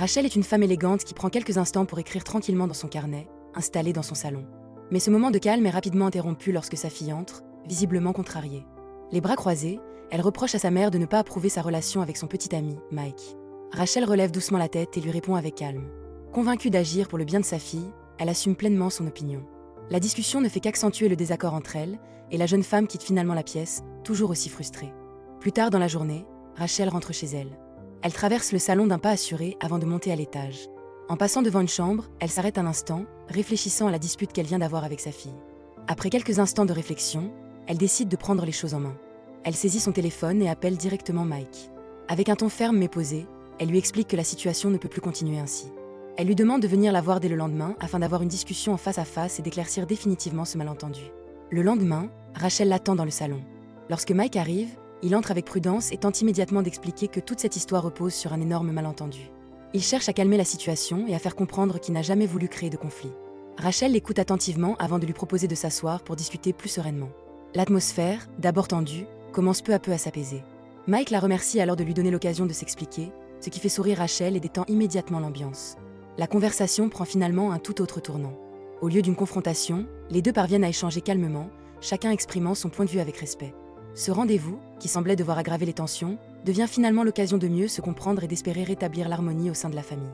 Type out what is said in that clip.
Rachel est une femme élégante qui prend quelques instants pour écrire tranquillement dans son carnet, installée dans son salon. Mais ce moment de calme est rapidement interrompu lorsque sa fille entre, visiblement contrariée. Les bras croisés, elle reproche à sa mère de ne pas approuver sa relation avec son petit ami, Mike. Rachel relève doucement la tête et lui répond avec calme. Convaincue d'agir pour le bien de sa fille, elle assume pleinement son opinion. La discussion ne fait qu'accentuer le désaccord entre elles, et la jeune femme quitte finalement la pièce, toujours aussi frustrée. Plus tard dans la journée, Rachel rentre chez elle. Elle traverse le salon d'un pas assuré avant de monter à l'étage. En passant devant une chambre, elle s'arrête un instant, réfléchissant à la dispute qu'elle vient d'avoir avec sa fille. Après quelques instants de réflexion, elle décide de prendre les choses en main. Elle saisit son téléphone et appelle directement Mike. Avec un ton ferme mais posé, elle lui explique que la situation ne peut plus continuer ainsi. Elle lui demande de venir la voir dès le lendemain afin d'avoir une discussion en face à face et d'éclaircir définitivement ce malentendu. Le lendemain, Rachel l'attend dans le salon. Lorsque Mike arrive, il entre avec prudence et tente immédiatement d'expliquer que toute cette histoire repose sur un énorme malentendu. Il cherche à calmer la situation et à faire comprendre qu'il n'a jamais voulu créer de conflit. Rachel l'écoute attentivement avant de lui proposer de s'asseoir pour discuter plus sereinement. L'atmosphère, d'abord tendue, commence peu à peu à s'apaiser. Mike la remercie alors de lui donner l'occasion de s'expliquer, ce qui fait sourire Rachel et détend immédiatement l'ambiance. La conversation prend finalement un tout autre tournant. Au lieu d'une confrontation, les deux parviennent à échanger calmement, chacun exprimant son point de vue avec respect. Ce rendez-vous, qui semblait devoir aggraver les tensions, devient finalement l'occasion de mieux se comprendre et d'espérer rétablir l'harmonie au sein de la famille.